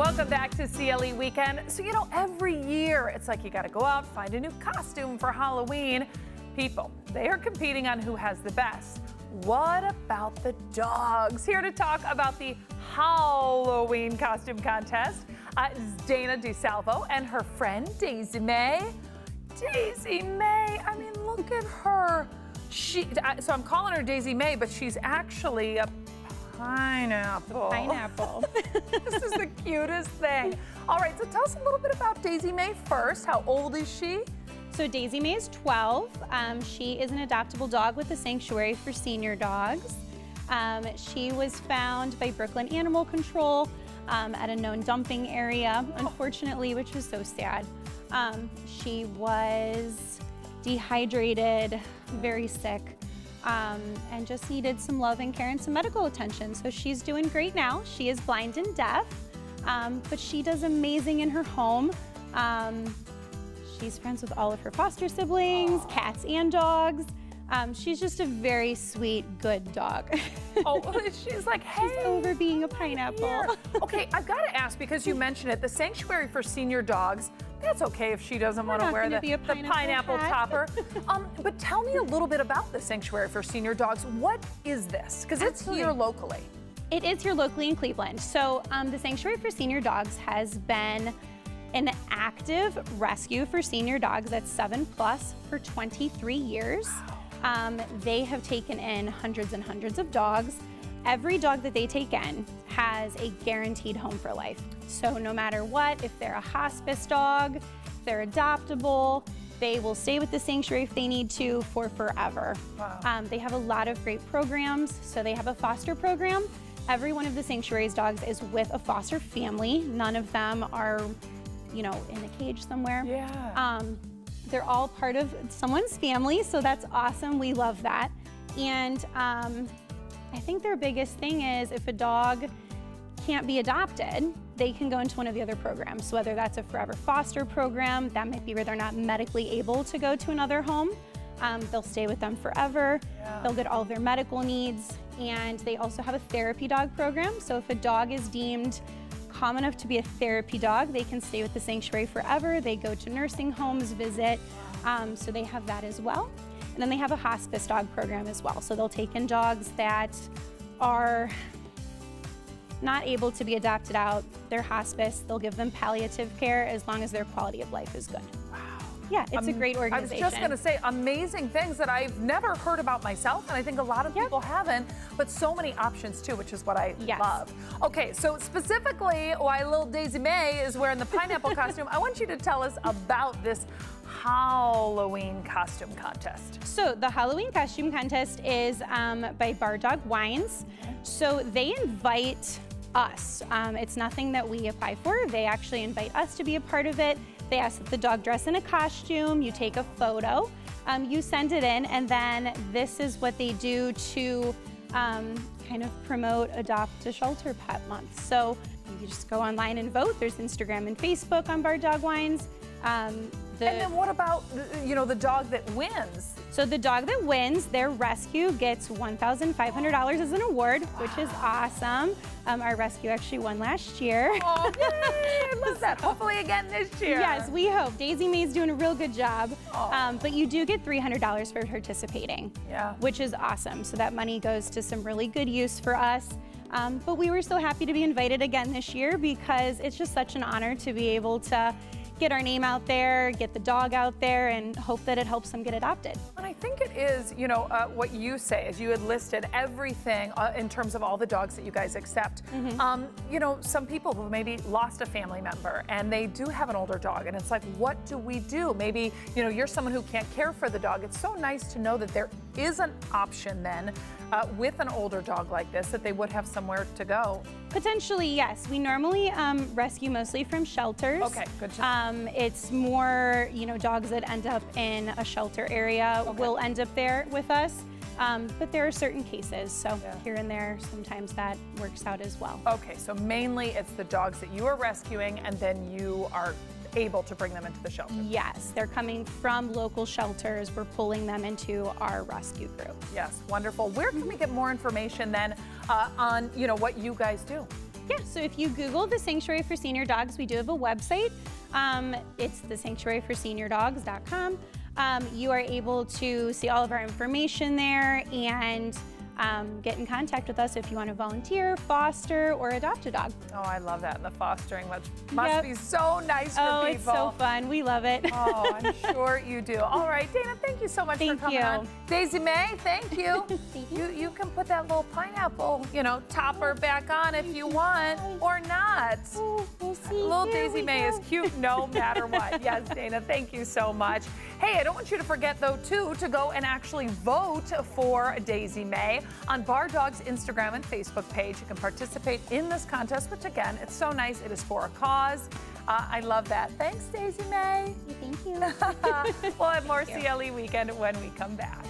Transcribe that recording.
Welcome back to CLE Weekend. So, every year it's like you got to go out, find a new costume for Halloween. People, they are competing on who has the best. What about the dogs? Here to talk about the Howl-oween costume contest is Dana DeSalvo and her friend Daisy May. Daisy May, I mean, look at her. So I'm calling her Daisy May, but she's actually a pineapple. Pineapple. This is the cutest thing. All right, so tell us a little bit about Daisy May first. How old is she? So Daisy May is 12. She is an adoptable dog with a sanctuary for senior dogs. She was found by Brooklyn Animal Control at a known dumping area, unfortunately, which was so sad. She was dehydrated, very sick, and just needed some love and care and some medical attention. So she's doing great now. She is blind and deaf, but she does amazing in her home. She's friends with all of her foster siblings, cats and dogs. She's just a very sweet, good dog. Oh, she's like, hey. She's over being a pineapple. Okay, I've got to ask, because you mentioned it, the sanctuary for senior dogs, that's okay if she doesn't want to wear the pineapple topper. But tell me a little bit about the sanctuary for senior dogs. What is this? Because it's here locally. It is here locally in Cleveland. So the sanctuary for senior dogs has been an active rescue for senior dogs that's 7+ for 23 years. They have taken in hundreds and hundreds of dogs. Every dog that they take in has a guaranteed home for life. So no matter what, if they're a hospice dog, if they're adoptable, they will stay with the sanctuary if they need to for forever. Wow. They have a lot of great programs. So they have a foster program. Every one of the sanctuary's dogs is with a foster family. None of them are, in a cage somewhere. Yeah. They're all part of someone's family, so that's awesome. We love that. And I think their biggest thing is if a dog can't be adopted, they can go into one of the other programs. So whether that's a forever foster program, that might be where they're not medically able to go to another home. They'll stay with them forever. Yeah. They'll get all of their medical needs. And they also have a therapy dog program. So if a dog is deemed calm enough to be a therapy dog, they can stay with the sanctuary forever. They go to nursing homes, visit, so they have that as well. And then they have a hospice dog program as well. So they'll take in dogs that are not able to be adopted out. They're hospice. They'll give them palliative care as long as their quality of life is good. Yeah, it's a great organization. I was just going to say, amazing things that I've never heard about myself, and I think a lot of people haven't, but so many options too, which is what I love. Okay, so specifically why little Daisy May is wearing the pineapple costume, I want you to tell us about this Howl-oween costume contest. So the Howl-oween costume contest is by Bar Dog Wines. So they invite us. It's nothing that we apply for. They actually invite us to be a part of it. They ask that the dog dress in a costume, you take a photo, you send it in, and then this is what they do to kind of promote Adopt a Shelter Pet Month. So you just go online and vote. There's Instagram and Facebook on Bar Dog Wines. And then what about, the dog that wins? So the dog that wins, their rescue gets $1,500 as an award, which is awesome. Our rescue actually won last year. Oh, yay! I love that. Hopefully again this year. Yes, we hope. Daisy May's doing a real good job. But you do get $300 for participating, which is awesome. So that money goes to some really good use for us. But we were so happy to be invited again this year because it's just such an honor to be able to get our name out there, get the dog out there, and hope that it helps them get adopted. And I think it is, what you say is you had listed everything in terms of all the dogs that you guys accept. Some people who maybe lost a family member and they do have an older dog, and it's like, what do we do? Maybe, you're someone who can't care for the dog. It's so nice to know that there is an option then with an older dog like this, that they would have somewhere to go. Potentially, yes. We normally rescue mostly from shelters. Okay, good to know. It's more, dogs that end up in a shelter area will end up there with us. But there are certain cases, so here and there, sometimes that works out as well. Okay, so mainly it's the dogs that you are rescuing, and then you are able to bring them into the shelter. Yes, they're coming from local shelters. We're pulling them into our rescue group. Yes, wonderful. Where can we get more information then on, what you guys do? Yeah, so if you Google the Sanctuary for Senior Dogs, we do have a website. It's thesanctuaryforseniordogs.com. You are able to see all of our information there and get in contact with us if you want to volunteer, foster, or adopt a dog. Oh, I love that. And the fostering must be so nice for people. Oh, it's so fun. We love it. Oh, I'm sure you do. All right, Dana, thank you so much for coming on. Daisy May, thank you. Thank you. You can put that little pineapple, topper back on if you want, or not. Oh, we'll see. Little There Daisy we May go. is cute no matter what. Yes, Dana, thank you so much. Hey, I don't want you to forget, though, too, to go and actually vote for Daisy May on Bar Dog's Instagram and Facebook page. You can participate in this contest, which, again, it's so nice. It is for a cause. I love that. Thanks, Daisy May. Thank you. We'll have more CLE Weekend when we come back.